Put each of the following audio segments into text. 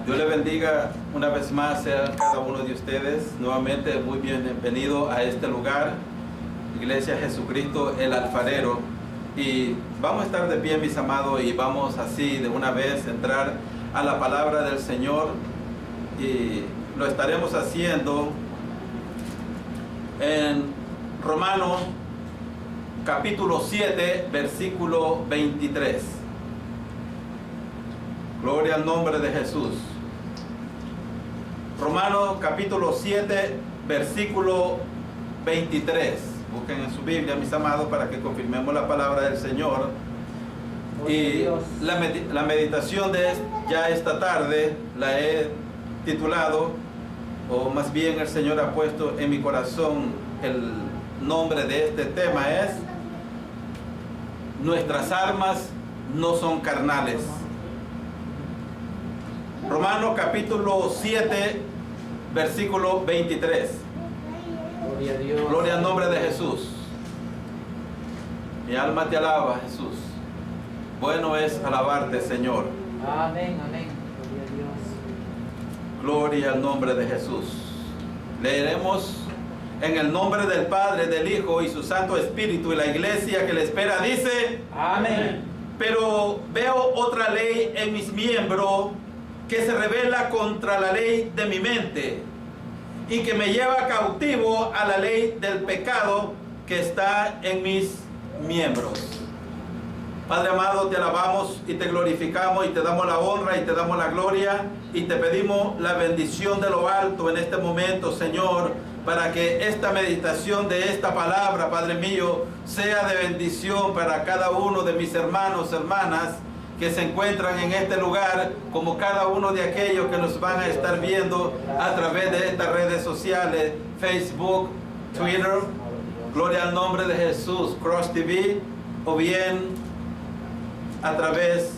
Dios le bendiga una vez más a cada uno de ustedes. Nuevamente muy bienvenido a este lugar, Iglesia Jesucristo el Alfarero. Y vamos a estar de pie, mis amados, y vamos así de una vez entrar a la palabra del Señor. Y lo estaremos haciendo en Romanos capítulo 7, versículo 23. Gloria al nombre de Jesús. Romanos capítulo 7, versículo 23. Busquen en su Biblia, mis amados, para que confirmemos la palabra del Señor. Y la meditación de ya esta tarde la he titulado, o más bien el Señor ha puesto en mi corazón el nombre de este tema es: nuestras armas no son carnales. Romanos capítulo 7, versículo 23. Gloria a Dios. Gloria al nombre de Jesús. Mi alma te alaba, Jesús. Bueno es alabarte, Señor. Amén, amén. Gloria a Dios. Gloria al nombre de Jesús. Leeremos en el nombre del Padre, del Hijo y su Santo Espíritu, y la iglesia que le espera dice: Amén. Pero veo otra ley en mis miembros que se revela contra la ley de mi mente y que me lleva cautivo a la ley del pecado que está en mis miembros. Padre amado, te alabamos y te glorificamos y te damos la honra y te damos la gloria y te pedimos la bendición de lo alto en este momento, Señor, para que esta meditación de esta palabra, Padre mío, sea de bendición para cada uno de mis hermanos, hermanas, que se encuentran en este lugar, como cada uno de aquellos que nos van a estar viendo a través de estas redes sociales, Facebook, Twitter, gloria al nombre de Jesús, Cross TV, o bien a través,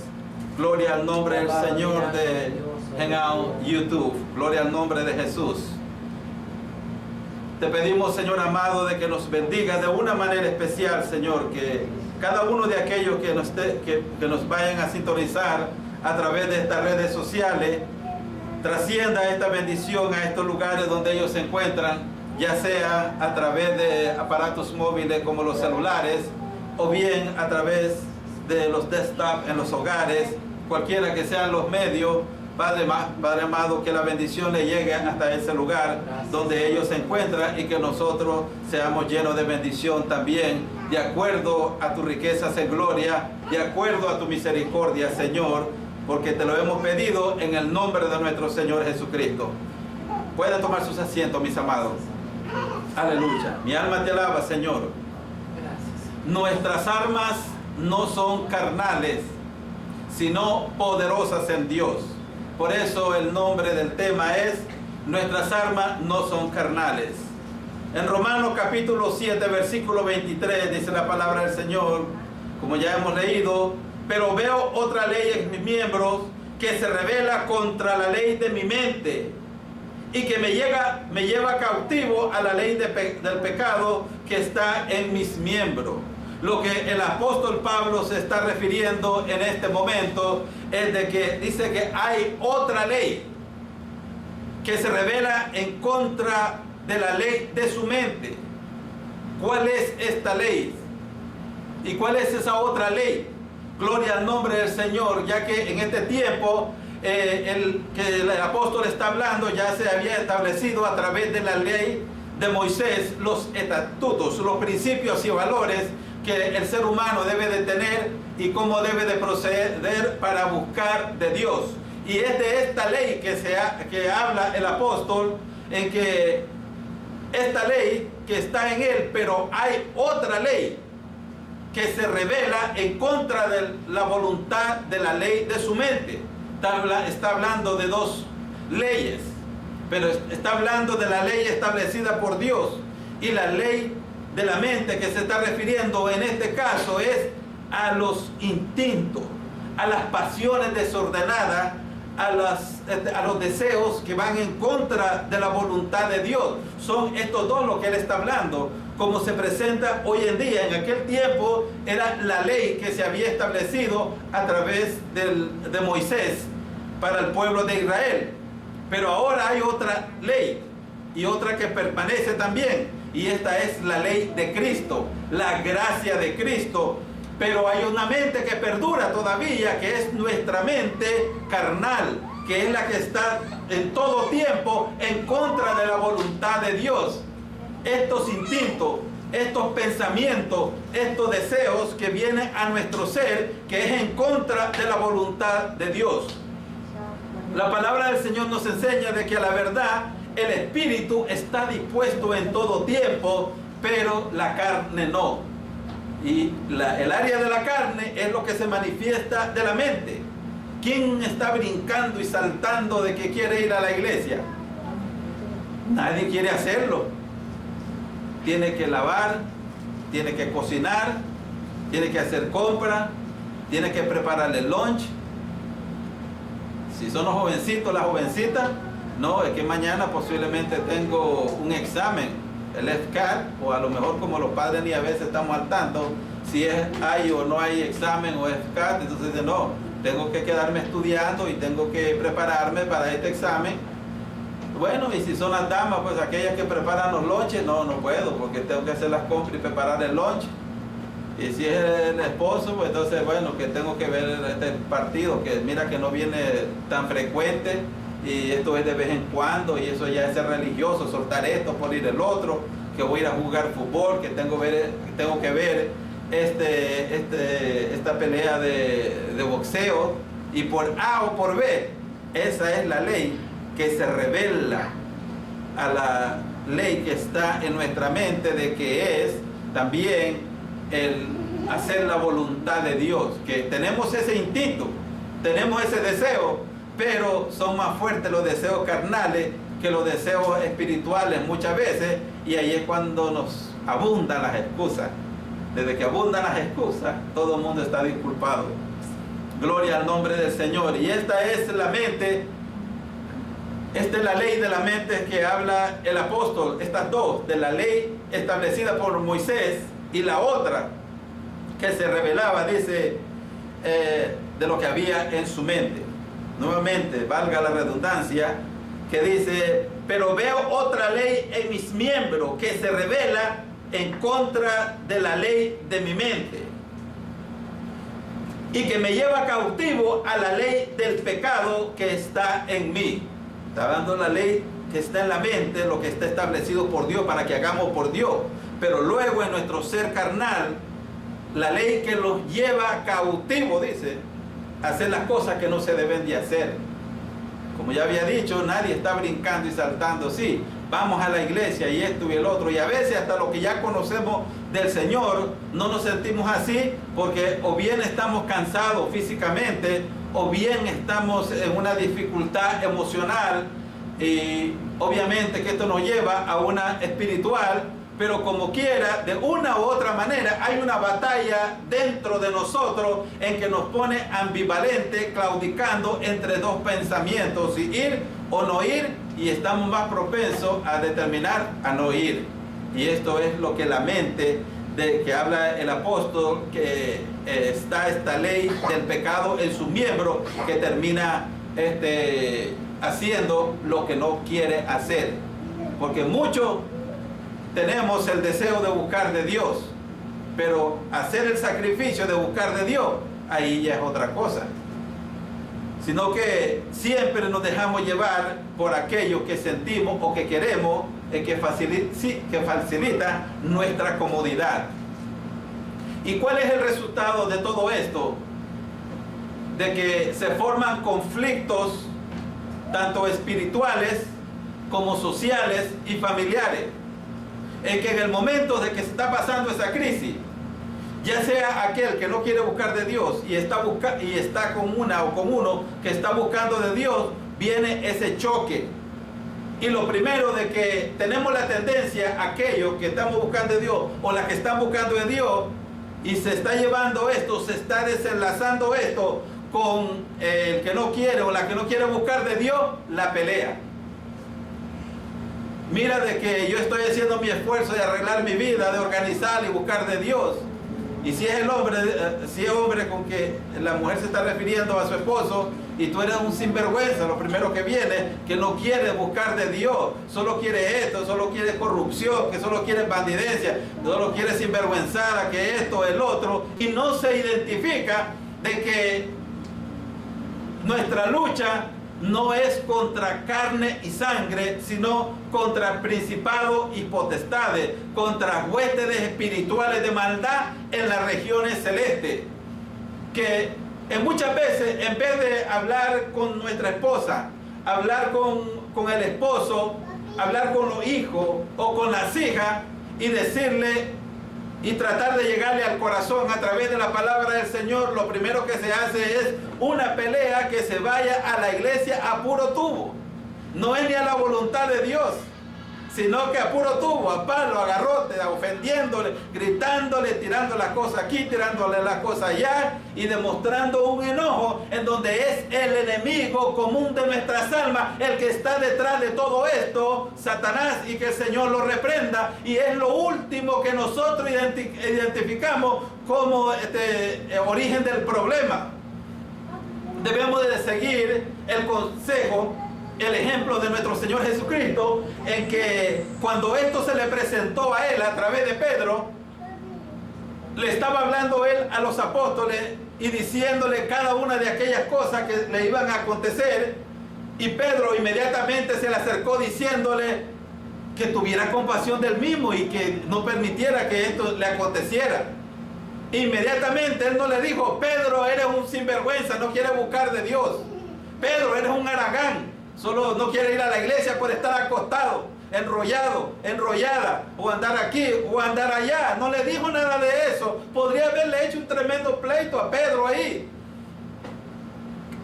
gloria al nombre del Señor, de Hangout YouTube, gloria al nombre de Jesús. Te pedimos, Señor amado, de que nos bendiga de una manera especial, Señor, que cada uno de aquellos que nos vayan a sintonizar a través de estas redes sociales, trascienda esta bendición a estos lugares donde ellos se encuentran, ya sea a través de aparatos móviles como los celulares, o bien a través de los desktops en los hogares, cualquiera que sean los medios. Padre amado, que la bendición le llegue hasta ese lugar donde ellos se encuentran y que nosotros seamos llenos de bendición también, de acuerdo a tus riquezas en gloria, de acuerdo a tu misericordia, Señor, porque te lo hemos pedido en el nombre de nuestro Señor Jesucristo. Pueden tomar sus asientos, mis amados. Aleluya. Mi alma te alaba, Señor. Gracias. Nuestras armas no son carnales, sino poderosas en Dios. Por eso el nombre del tema es: nuestras armas no son carnales. En Romanos capítulo 7, versículo 23 dice la palabra del Señor, como ya hemos leído: pero veo otra ley en mis miembros que se revela contra la ley de mi mente y que me lleva cautivo a la ley del pecado que está en mis miembros. Lo que el apóstol Pablo se está refiriendo en este momento es de que dice que hay otra ley que se revela en contra de la ley de su mente. ¿Cuál es esta ley? ¿Y cuál es esa otra ley? Gloria al nombre del Señor, ya que en este tiempo el apóstol está hablando ya se había establecido a través de la ley de Moisés los estatutos, los principios y valores que el ser humano debe de tener y cómo debe de proceder para buscar de Dios. Y es de esta ley que habla el apóstol, en que esta ley que está en él, pero hay otra ley que se revela en contra de la voluntad de la ley de su mente. Está hablando de dos leyes, pero está hablando de la ley establecida por Dios, y la ley de la mente que se está refiriendo en este caso es a los instintos, a las pasiones desordenadas, a los deseos que van en contra de la voluntad de Dios. Son estos dos los que él está hablando, como se presenta hoy en día. En aquel tiempo era la ley que se había establecido a través de Moisés, para el pueblo de Israel. Pero ahora hay otra ley y otra que permanece también, y esta es la ley de Cristo, la gracia de Cristo. Pero hay una mente que perdura todavía, que es nuestra mente carnal, que es la que está en todo tiempo en contra de la voluntad de Dios. Estos instintos, estos pensamientos, estos deseos que vienen a nuestro ser, que es en contra de la voluntad de Dios. La palabra del Señor nos enseña de que a la verdad el espíritu está dispuesto en todo tiempo, pero la carne no. Y el área de la carne es lo que se manifiesta de la mente. ¿Quién está brincando y saltando de que quiere ir a la iglesia? Nadie quiere hacerlo. Tiene que lavar, tiene que cocinar, tiene que hacer compra, tiene que prepararle el lunch. Si son los jovencitos, las jovencitas, no, es que mañana posiblemente tengo un examen, el FCAT, o a lo mejor como los padres ni a veces estamos al tanto, si hay o no hay examen o FCAT, entonces dicen, no, tengo que quedarme estudiando y tengo que prepararme para este examen. Bueno, y si son las damas, pues aquellas que preparan los lunches, no puedo, porque tengo que hacer las compras y preparar el lunch. Y si es el esposo, pues entonces, bueno, que tengo que ver este partido, que mira que no viene tan frecuente, y esto es de vez en cuando, y eso ya es ser religioso, soltar esto por ir el otro, que voy a ir a jugar fútbol, que tengo que ver esta pelea de boxeo, y por A o por B. Esa es la ley que se revela a la ley que está en nuestra mente, de que es también el hacer la voluntad de Dios, que tenemos ese instinto, tenemos ese deseo, pero son más fuertes los deseos carnales que los deseos espirituales muchas veces, y ahí es cuando nos abundan las excusas. Desde que abundan las excusas, todo el mundo está disculpado. Gloria al nombre del Señor. Y esta es la mente, esta es la ley de la mente que habla el apóstol, estas dos, de la ley establecida por Moisés y la otra que se revelaba, dice, de lo que había en su mente. Nuevamente, valga la redundancia, que dice, pero veo otra ley en mis miembros que se revela en contra de la ley de mi mente y que me lleva cautivo a la ley del pecado que está en mí. Está hablando la ley que está en la mente, lo que está establecido por Dios para que hagamos por Dios. Pero luego en nuestro ser carnal, la ley que los lleva cautivo, dice, a hacer las cosas que no se deben de hacer. Como ya había dicho, nadie está brincando y saltando. Sí, vamos a la iglesia y esto y el otro. Y a veces hasta lo que ya conocemos del Señor, no nos sentimos así porque o bien estamos cansados físicamente, o bien estamos en una dificultad emocional. Y obviamente que esto nos lleva a una espiritual, pero como quiera, de una u otra manera, hay una batalla dentro de nosotros en que nos pone ambivalente, claudicando entre dos pensamientos, si ir o no ir, y estamos más propensos a determinar a no ir. Y esto es lo que la mente de que habla el apóstol, que está esta ley del pecado en sus miembros, que termina haciendo lo que no quiere hacer. Porque muchos tenemos el deseo de buscar de Dios, pero hacer el sacrificio de buscar de Dios, ahí ya es otra cosa. Sino que siempre nos dejamos llevar por aquello que sentimos o que queremos, que facilita nuestra comodidad. ¿Y cuál es el resultado de todo esto? De que se forman conflictos tanto espirituales como sociales y familiares, en que en el momento de que se está pasando esa crisis, ya sea aquel que no quiere buscar de Dios y está con una o con uno que está buscando de Dios, viene ese choque. Y lo primero de que tenemos la tendencia, aquellos que estamos buscando de Dios o las que están buscando de Dios, y se está llevando esto, se está desenlazando esto con el que no quiere o la que no quiere buscar de Dios, la pelea. Mira de que yo estoy haciendo mi esfuerzo de arreglar mi vida, de organizar y buscar de Dios. Y si es el hombre, si es hombre con que la mujer se está refiriendo a su esposo, y tú eres un sinvergüenza, lo primero que viene, que no quiere buscar de Dios, solo quiere esto, solo quiere corrupción, que solo quiere bandidencia, solo quiere sinvergüenzada, que esto, el otro, y no se identifica de que nuestra lucha no es contra carne y sangre, sino contra principados y potestades, contra huestes espirituales de maldad en las regiones celestes, que muchas veces, en vez de hablar con nuestra esposa, hablar con el esposo, hablar con los hijos o con las hijas y decirle y tratar de llegarle al corazón a través de la palabra del Señor, lo primero que se hace es una pelea que se vaya a la iglesia a puro tubo. No es ni a la voluntad de Dios, sino que a puro tubo, a palo, a garrote, ofendiéndole, gritándole, tirando las cosas aquí, tirándole las cosas allá y demostrando un enojo en donde es el enemigo común de nuestras almas el que está detrás de todo esto, Satanás, y que el Señor lo reprenda. Y es lo último que nosotros identificamos como origen del problema. Debemos de seguir el consejo, el ejemplo de nuestro Señor Jesucristo, en que cuando esto se le presentó a él a través de Pedro, le estaba hablando él a los apóstoles y diciéndole cada una de aquellas cosas que le iban a acontecer, y Pedro inmediatamente se le acercó diciéndole que tuviera compasión del mismo y que no permitiera que esto le aconteciera. Inmediatamente él no le dijo: Pedro, eres un sinvergüenza, no quieres buscar de Dios. Pedro, eres un haragán, solo no quiere ir a la iglesia por estar acostado, enrollado, enrollada, o andar aquí o andar allá. No le dijo nada de eso. Podría haberle hecho un tremendo pleito a Pedro ahí.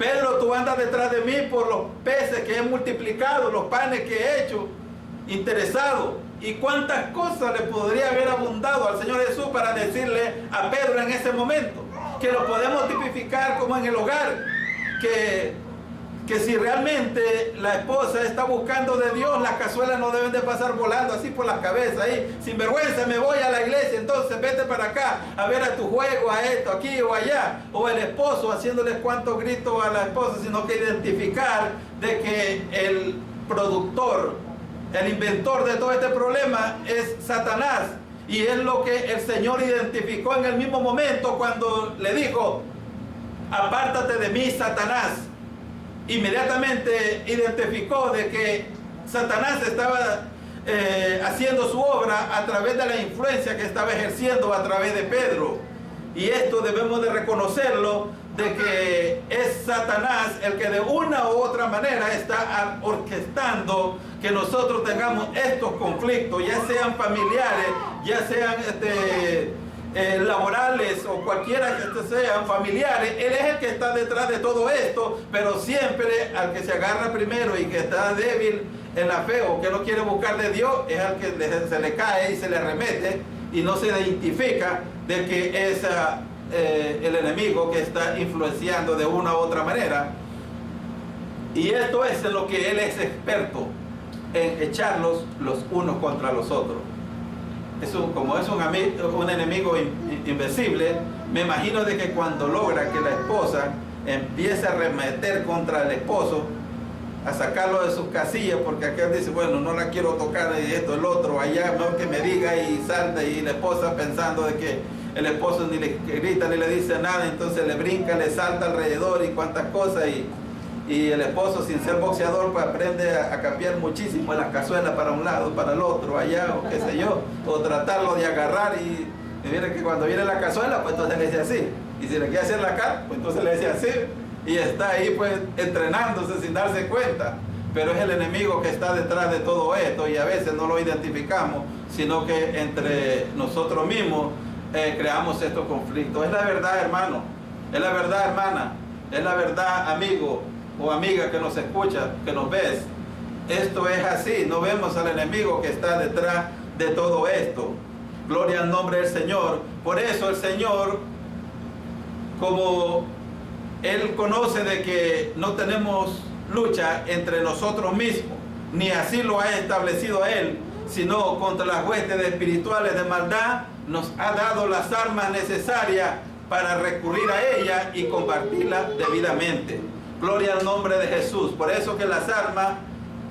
Pedro, tú andas detrás de mí por los peces que he multiplicado, los panes que he hecho, interesado. Y cuántas cosas le podría haber abundado al Señor Jesús para decirle a Pedro en ese momento, que lo podemos tipificar como en el hogar, que si realmente la esposa está buscando de Dios, las cazuelas no deben de pasar volando así por las cabezas ahí, sin vergüenza, me voy a la iglesia, entonces vete para acá a ver a tu juego, a esto, aquí o allá. O el esposo haciéndoles cuantos gritos a la esposa, sino que identificar de que el productor, el inventor de todo este problema es Satanás. Y es lo que el Señor identificó en el mismo momento cuando le dijo: apártate de mí, Satanás. Inmediatamente identificó de que Satanás estaba haciendo su obra a través de la influencia que estaba ejerciendo a través de Pedro. Y esto debemos de reconocerlo, de que es Satanás el que de una u otra manera está orquestando que nosotros tengamos estos conflictos, ya sean familiares, ya sean laborales o cualquiera que sean familiares. Él es el que está detrás de todo esto, pero siempre al que se agarra primero y que está débil en la fe o que no quiere buscar de Dios es al que se le cae y se le remete y no se identifica de que es el enemigo que está influenciando de una u otra manera. Y esto es en lo que él es experto, en echarlos los unos contra los otros. Como es un enemigo invencible, me imagino de que cuando logra que la esposa empiece a arremeter contra el esposo, a sacarlo de sus casillas, porque aquel dice: bueno, no la quiero tocar, y esto, el otro, allá, no que me diga, y salta, y la esposa pensando de que el esposo ni le grita ni le dice nada, entonces le brinca, le salta alrededor y cuantas cosas, y el esposo, sin ser boxeador, pues aprende a capear muchísimo las cazuelas para un lado, para el otro, allá, o qué sé yo, o tratarlo de agarrar, y mira que cuando viene la cazuela, pues entonces le dice así, y si le quiere hacer la cara, pues entonces le dice así, y está ahí pues entrenándose sin darse cuenta. Pero es el enemigo que está detrás de todo esto, y a veces no lo identificamos, sino que entre nosotros mismos creamos estos conflictos. Es la verdad, hermano, es la verdad, hermana, es la verdad, amigo o amiga que nos escucha, que nos ves. Esto es así. No vemos al enemigo que está detrás de todo esto. Gloria al nombre del Señor. Por eso el Señor, como Él conoce de que no tenemos lucha entre nosotros mismos, ni así lo ha establecido Él, sino contra las huestes espirituales de maldad, nos ha dado las armas necesarias para recurrir a ella y combatirla debidamente. Gloria al nombre de Jesús. Por eso que las armas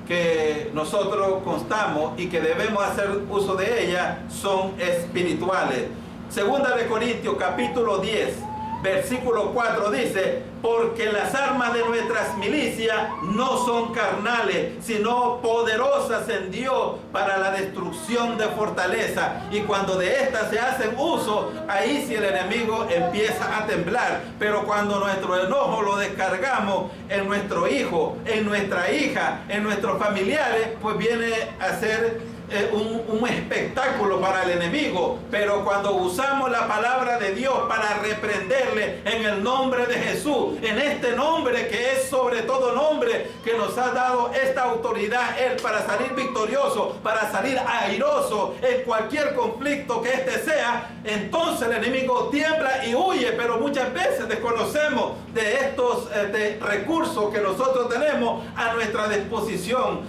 que nosotros constamos y que debemos hacer uso de ellas son espirituales. Segunda de Corintios capítulo 10, versículo 4 dice: porque las armas de nuestras milicias no son carnales, sino poderosas en Dios para la destrucción de fortaleza. Y cuando de estas se hacen uso, ahí sí el enemigo empieza a temblar. Pero cuando nuestro enojo lo descargamos en nuestro hijo, en nuestra hija, en nuestros familiares, pues viene a ser un espectáculo para el enemigo. Pero cuando usamos la palabra de Dios para reprenderle en el nombre de Jesús, en este nombre que es sobre todo nombre, que nos ha dado esta autoridad Él para salir victorioso, para salir airoso en cualquier conflicto que este sea, entonces el enemigo tiembla y huye. Pero muchas veces desconocemos de estos recursos que nosotros tenemos a nuestra disposición.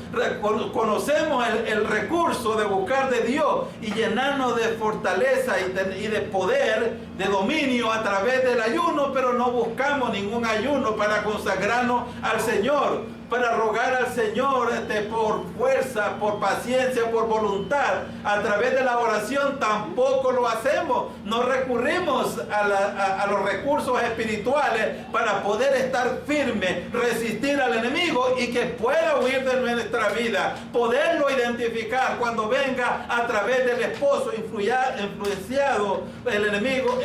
Conocemos el recurso de buscar de Dios y llenarnos de fortaleza y de poder, de dominio a través del ayuno, pero no buscamos ningún ayuno para consagrarnos al Señor, para rogar al Señor por fuerza, por paciencia, por voluntad. A través de la oración tampoco lo hacemos. No recurrimos a los recursos espirituales para poder estar firme, resistir al enemigo y que pueda huir de nuestra vida. Poderlo identificar cuando venga a través del esposo influenciando el enemigo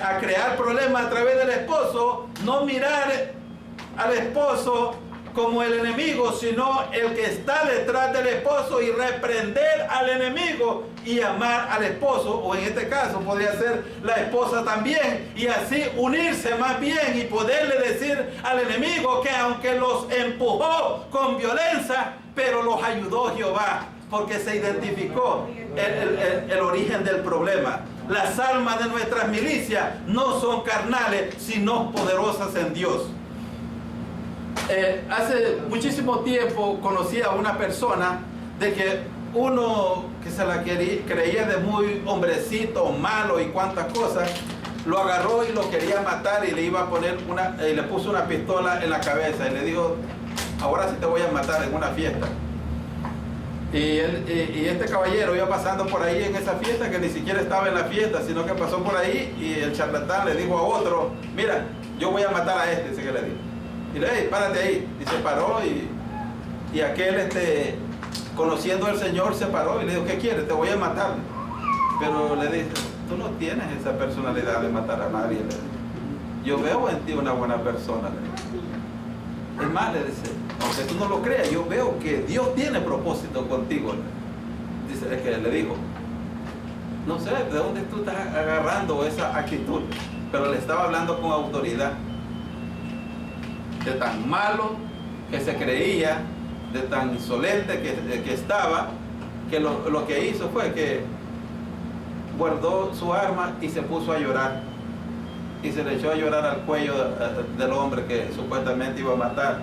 a crear problemas a través del esposo. No mirar al esposo como el enemigo, sino el que está detrás del esposo, y reprender al enemigo y amar al esposo, o en este caso podría ser la esposa también, y así unirse más bien y poderle decir al enemigo que aunque los empujó con violencia, pero los ayudó Jehová, porque se identificó el origen del problema. Las armas de nuestras milicias no son carnales, sino poderosas en Dios. Hace muchísimo tiempo conocí a una persona de que uno que se la creía de muy hombrecito, malo y cuantas cosas, lo agarró y lo quería matar y le iba a poner y le puso una pistola en la cabeza y le dijo: ahora sí te voy a matar en una fiesta. Y este caballero iba pasando por ahí en esa fiesta, que ni siquiera estaba en la fiesta, sino que pasó por ahí, y el charlatán le dijo a otro: mira, yo voy a matar a este, dice que le dijo. Y le dijo: hey, párate ahí. Y se paró, y aquel, conociendo al Señor, se paró y le dijo: ¿qué quieres? Te voy a matar. Pero le dice: tú no tienes esa personalidad de matar a nadie. Le dice: yo veo en ti una buena persona. Le dice: es más, le dice, aunque tú no lo creas, yo veo que Dios tiene propósito contigo. Dice, es que le dijo: no sé de dónde tú estás agarrando esa actitud, pero le estaba hablando con autoridad. De tan malo que se creía, de tan insolente que estaba, que lo que hizo fue que guardó su arma y se puso a llorar, y se le echó a llorar al cuello del hombre que supuestamente iba a matar.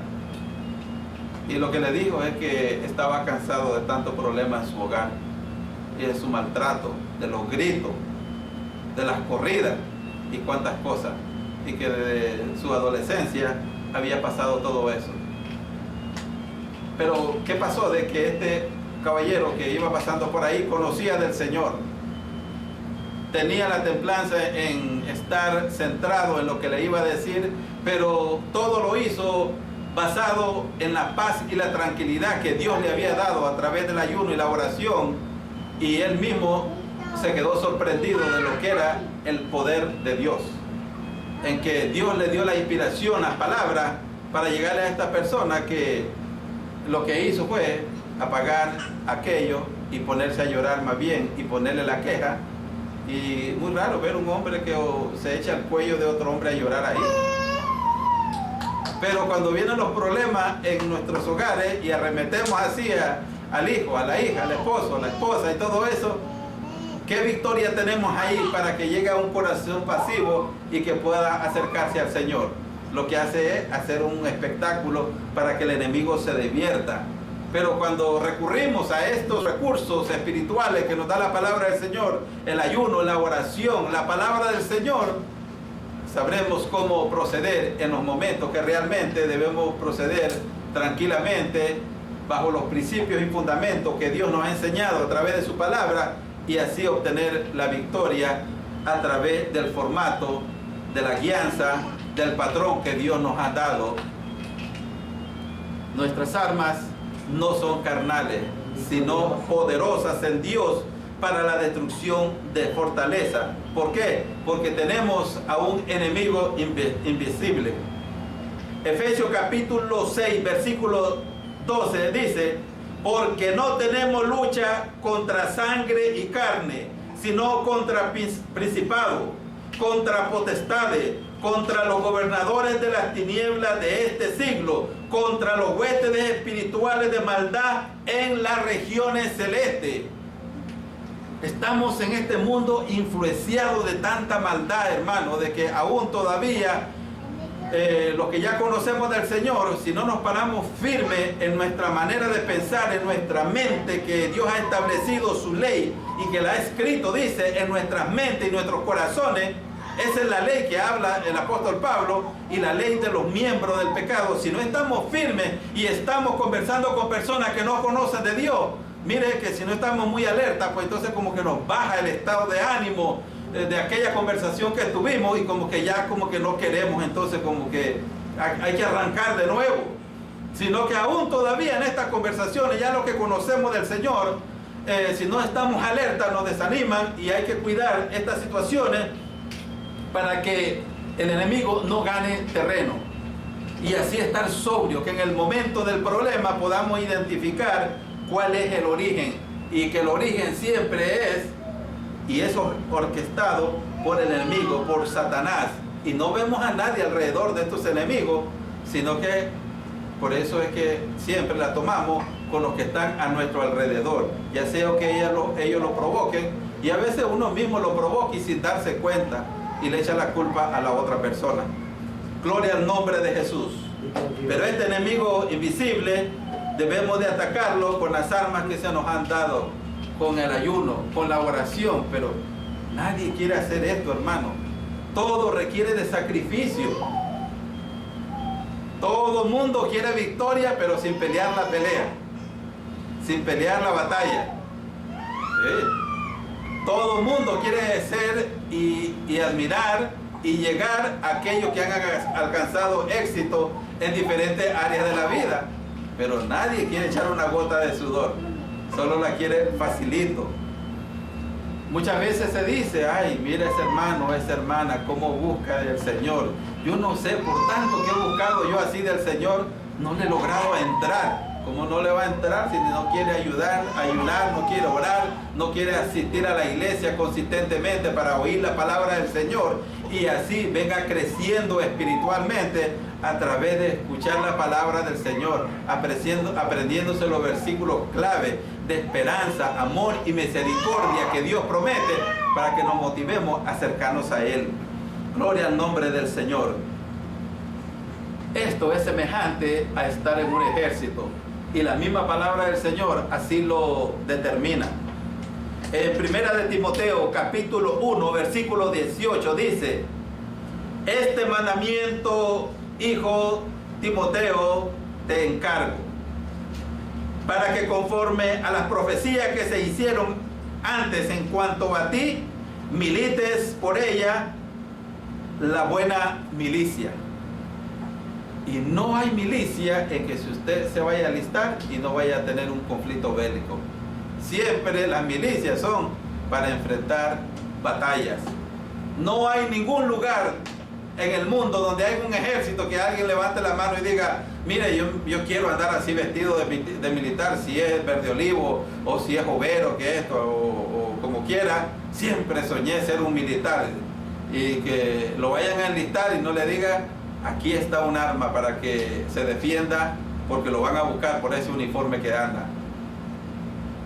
Y lo que le dijo es que estaba cansado de tantos problemas en su hogar, y de su maltrato, de los gritos, de las corridas y cuantas cosas, y que desde su adolescencia había pasado todo eso. Pero ¿qué pasó? De que este caballero que iba pasando por ahí conocía del Señor, tenía la templanza en estar centrado en lo que le iba a decir, pero todo lo hizo basado en la paz y la tranquilidad que Dios le había dado a través del ayuno y la oración, y él mismo se quedó sorprendido de lo que era el poder de Dios, en que Dios le dio la inspiración, las palabras, para llegarle a esta persona, que lo que hizo fue apagar aquello y ponerse a llorar más bien, y ponerle la queja. Y muy raro ver un hombre que se echa al cuello de otro hombre a llorar ahí. Pero cuando vienen los problemas en nuestros hogares y arremetemos así al hijo, a la hija, al esposo, a la esposa y todo eso, ¿qué victoria tenemos ahí para que llegue a un corazón pasivo y que pueda acercarse al Señor? Lo que hace es hacer un espectáculo para que el enemigo se divierta. Pero cuando recurrimos a estos recursos espirituales que nos da la palabra del Señor, el ayuno, la oración, la palabra del Señor, sabremos cómo proceder en los momentos que realmente debemos proceder tranquilamente bajo los principios y fundamentos que Dios nos ha enseñado a través de su palabra y así obtener la victoria a través del formato, de la guianza, del patrón que Dios nos ha dado. Nuestras armas no son carnales, sino poderosas en Dios para la destrucción de fortaleza. ¿Por qué? Porque tenemos a un enemigo invisible. Efesios capítulo 6, versículo 12 dice: porque no tenemos lucha contra sangre y carne, sino contra principados, contra potestades, contra los gobernadores de las tinieblas de este siglo, contra los huestes espirituales de maldad en las regiones celestes. Estamos en este mundo influenciados de tanta maldad, hermano, de que aún todavía los que ya conocemos del Señor, si no nos paramos firmes en nuestra manera de pensar, en nuestra mente, que Dios ha establecido su ley y que la ha escrito, dice, en nuestras mentes y nuestros corazones. Esa es la ley que habla el apóstol Pablo y la ley de los miembros del pecado. Si no estamos firmes y estamos conversando con personas que no conocen de Dios, mire que si no estamos muy alertas, pues entonces como que nos baja el estado de ánimo de aquella conversación que tuvimos y como que ya como que no queremos, entonces como que hay que arrancar de nuevo. Sino que aún todavía en estas conversaciones, ya lo que conocemos del Señor, si no estamos alertas nos desaniman y hay que cuidar estas situaciones para que el enemigo no gane terreno y así estar sobrio, que en el momento del problema podamos identificar cuál es el origen y que el origen siempre es, y es orquestado por el enemigo, por Satanás, y no vemos a nadie alrededor de estos enemigos, sino que por eso es que siempre la tomamos con los que están a nuestro alrededor, ya sea que ellos lo provoquen, y a veces uno mismo lo provoca y sin darse cuenta y le echa la culpa a la otra persona. Gloria al nombre de Jesús. Pero este enemigo invisible debemos de atacarlo con las armas que se nos han dado, con el ayuno, con la oración, pero nadie quiere hacer esto, hermano. Todo requiere de sacrificio. Todo mundo quiere victoria, pero sin pelear la pelea, sin pelear la batalla. Todo mundo quiere ser y admirar y llegar a aquellos que han alcanzado éxito en diferentes áreas de la vida, pero nadie quiere echar una gota de sudor, solo la quiere facilito. Muchas veces se dice: ay, mira ese hermano, esa hermana, cómo busca del Señor. Yo no sé, por tanto que he buscado yo así del Señor, no le he logrado entrar. ¿Cómo no le va a entrar si no quiere ayudar, no quiere orar, no quiere asistir a la iglesia consistentemente para oír la palabra del Señor y así venga creciendo espiritualmente a través de escuchar la palabra del Señor, aprendiéndose los versículos clave de esperanza, amor y misericordia que Dios promete para que nos motivemos a acercarnos a Él? Gloria al nombre del Señor. Esto es semejante a estar en un ejército. Y la misma palabra del Señor así lo determina. En Primera de Timoteo, capítulo 1, versículo 18, dice: este mandamiento, hijo Timoteo, te encargo, para que conforme a las profecías que se hicieron antes en cuanto a ti, milites por ella la buena milicia. Y no hay milicia en que si usted se vaya a alistar y no vaya a tener un conflicto bélico. Siempre las milicias son para enfrentar batallas. No hay ningún lugar en el mundo donde hay un ejército que alguien levante la mano y diga: mire, yo quiero andar así vestido de militar, si es verde olivo o si es overo, que esto o como quiera. Siempre soñé ser un militar y que lo vayan a enlistar y no le diga: aquí está un arma para que se defienda, porque lo van a buscar por ese uniforme que anda.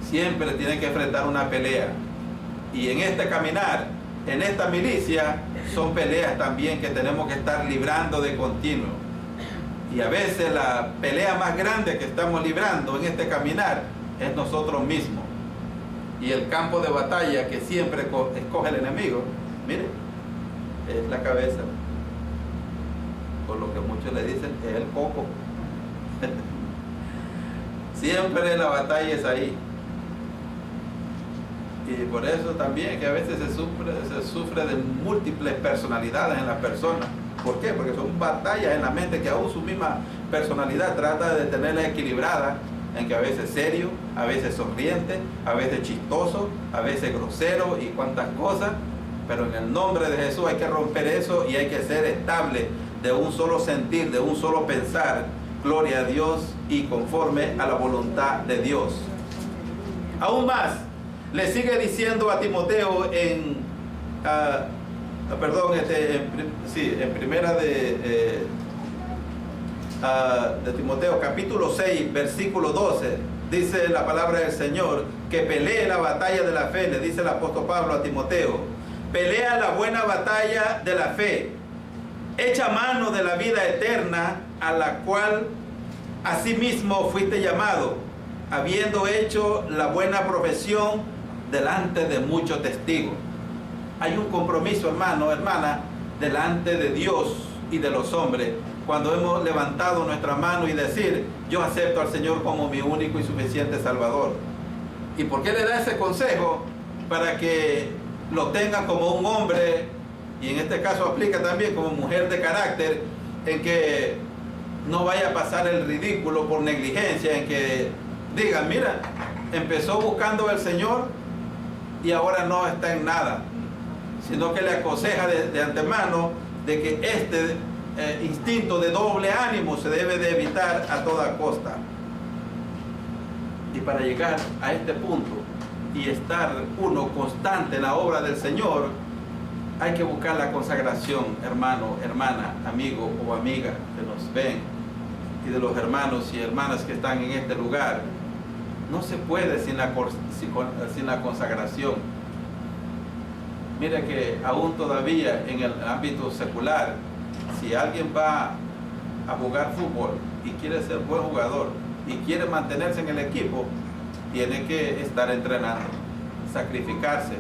Siempre tienen que enfrentar una pelea. Y en este caminar, en esta milicia, son peleas también que tenemos que estar librando de continuo. Y a veces la pelea más grande que estamos librando en este caminar es nosotros mismos. Y el campo de batalla que siempre escoge el enemigo, mire, es la cabeza. por lo que muchos le dicen que es el coco. Siempre la batalla es ahí. Y por eso también que a veces se sufre de múltiples personalidades en las personas. ¿Por qué? Porque son batallas en la mente que aún su misma personalidad trata de tenerla equilibrada, en que a veces serio, a veces sonriente, a veces chistoso, a veces grosero y cuantas cosas. Pero en el nombre de Jesús hay que romper eso y hay que ser estable de un solo sentir, de un solo pensar. Gloria a Dios y conforme a la voluntad de Dios. Aún más, le sigue diciendo a Timoteo en primera de Timoteo, capítulo 6, versículo 12, dice la palabra del Señor, que pelee la batalla de la fe, le dice el apóstol Pablo a Timoteo, pelea la buena batalla de la fe, echa mano de la vida eterna, a la cual asimismo fuiste llamado, habiendo hecho la buena profesión delante de muchos testigos. Hay un compromiso, hermano, hermana, delante de Dios y de los hombres, cuando hemos levantado nuestra mano y decir, yo acepto al Señor como mi único y suficiente Salvador. ¿Y por qué le da ese consejo? Para que lo tenga como un hombre, y en este caso aplica también como mujer de carácter, en que no vaya a pasar el ridículo por negligencia, en que digan, mira, empezó buscando al Señor y ahora no está en nada, sino que le aconseja de antemano de que este instinto de doble ánimo se debe de evitar a toda costa. Y para llegar a este punto y estar uno constante en la obra del Señor, hay que buscar la consagración, hermano, hermana, amigo o amiga que nos ven, y de los hermanos y hermanas que están en este lugar. No se puede sin la consagración. Mira que aún todavía en el ámbito secular, si alguien va a jugar fútbol y quiere ser buen jugador y quiere mantenerse en el equipo, tiene que estar entrenando, sacrificarse,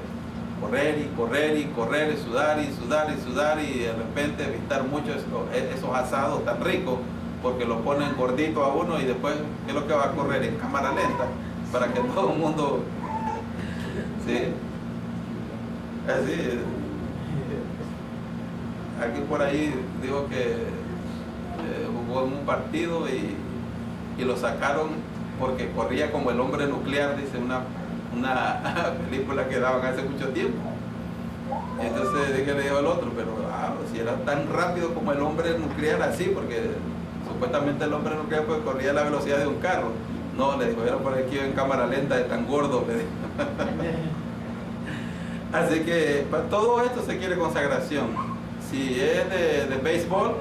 correr y correr y correr, y sudar y sudar y sudar, y de repente evitar mucho esos asados tan ricos, porque lo ponen gordito a uno y después, ¿qué es lo que va a correr? En cámara lenta, para que todo el mundo... ¿Sí? Así, alguien por ahí dijo que jugó en un partido y lo sacaron porque corría como el hombre nuclear, dice una película que daban hace mucho tiempo. Entonces dije, le dijo al otro, pero si era tan rápido como el hombre nuclear, así, porque supuestamente el hombre nuclear pues corría a la velocidad de un carro. No, le dijo, era por aquí en cámara lenta, de tan gordo, le dijo. Así que para todo esto se quiere consagración. Si es de béisbol,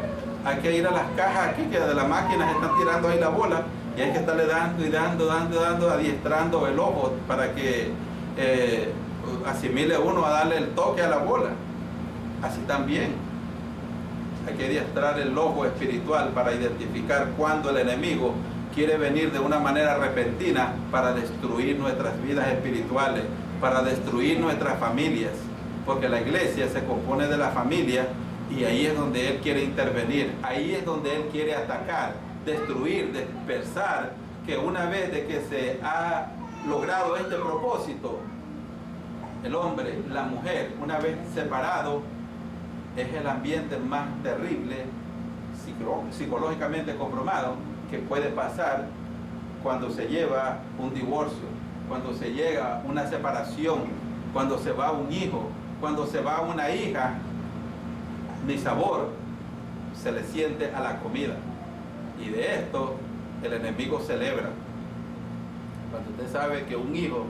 hay que ir a las cajas aquí, que de la máquina se están tirando ahí la bola, y hay que estarle dando y dando, adiestrando el ojo para que asimile uno a darle el toque a la bola. Así también hay que adiestrar el ojo espiritual para identificar cuando el enemigo quiere venir de una manera repentina para destruir nuestras vidas espirituales, para destruir nuestras familias, porque la iglesia se compone de la familia y ahí es donde Él quiere intervenir, ahí es donde Él quiere atacar, destruir, dispersar, que una vez de que se ha logrado este propósito, el hombre, la mujer, una vez separado, es el ambiente más terrible, psicológicamente comprobado, que puede pasar cuando se lleva un divorcio, cuando se llega una separación, cuando se va un hijo, cuando se va una hija. Ni sabor se le siente a la comida, y de esto el enemigo celebra. Cuando usted sabe que un hijo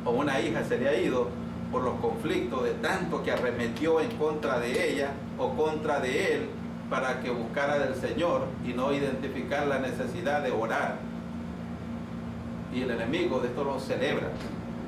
o una hija se le ha ido por los conflictos de tanto que arremetió en contra de ella o contra de él, para que buscara del Señor y no identificar la necesidad de orar, y el enemigo de esto lo celebra.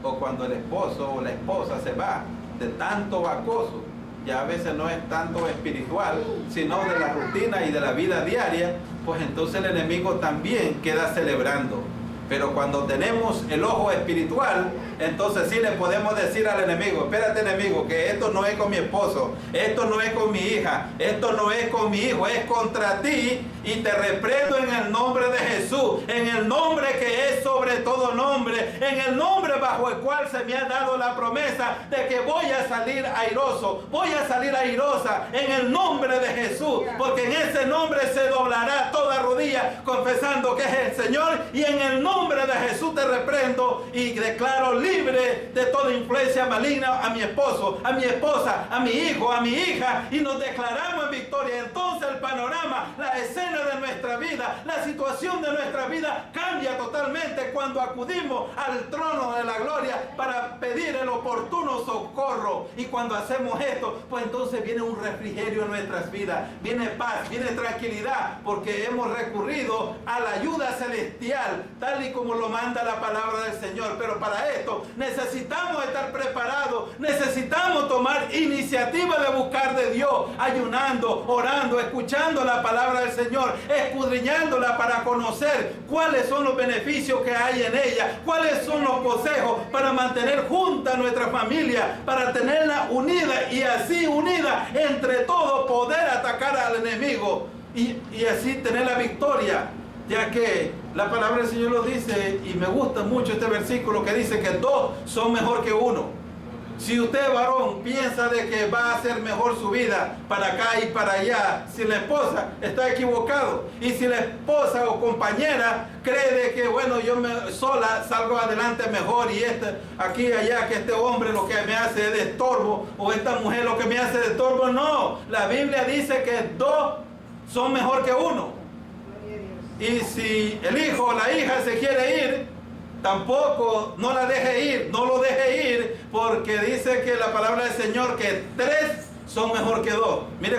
O cuando el esposo o la esposa se va de tanto acoso, ya a veces no es tanto espiritual, sino de la rutina y de la vida diaria, pues entonces el enemigo también queda celebrando. Pero cuando tenemos el ojo espiritual, entonces sí le podemos decir al enemigo: espérate, enemigo, que esto no es con mi esposo, esto no es con mi hija, esto no es con mi hijo, es contra ti, y te reprendo en el nombre de Jesús, en el nombre que es sobre todo nombre, en el nombre bajo el cual se me ha dado la promesa de que voy a salir airoso, voy a salir airosa, en el nombre de Jesús, porque en ese nombre se doblará toda rodilla confesando que es el Señor, y en el nombre de Jesús te reprendo y declaro libre de toda influencia maligna a mi esposo, a mi esposa, a mi hijo, a mi hija, y nos declaramos en victoria. Entonces el panorama, la escena de nuestra vida, la situación de nuestra vida cambia totalmente cuando acudimos al trono de la gloria para pedir el oportuno socorro. Y cuando hacemos esto, pues entonces viene un refrigerio en nuestras vidas, viene paz, viene tranquilidad, porque hemos recurrido a la ayuda celestial, tal y como lo manda la palabra del Señor. Pero para esto necesitamos estar preparados, necesitamos tomar iniciativa de buscar de Dios, ayunando, orando, escuchando la palabra del Señor, escudriñándola para conocer cuáles son los beneficios que hay en ella, cuáles son los consejos para mantener junta a nuestra familia, para tenerla unida, y así unida entre todos poder atacar al enemigo y así tener la victoria. Ya que la palabra del Señor lo dice, y me gusta mucho este versículo que dice que dos son mejor que uno. Si usted, varón, piensa de que va a ser mejor su vida para acá y para allá, si la esposa está equivocado, y si la esposa o compañera cree de que, bueno, yo sola salgo adelante mejor, y aquí y allá, que este hombre lo que me hace es de estorbo, o esta mujer lo que me hace de estorbo, no. La Biblia dice que dos son mejor que uno. Y si el hijo o la hija se quiere ir, tampoco no la deje ir, no lo deje ir, porque dice que la palabra del Señor que tres son mejor que dos. Mire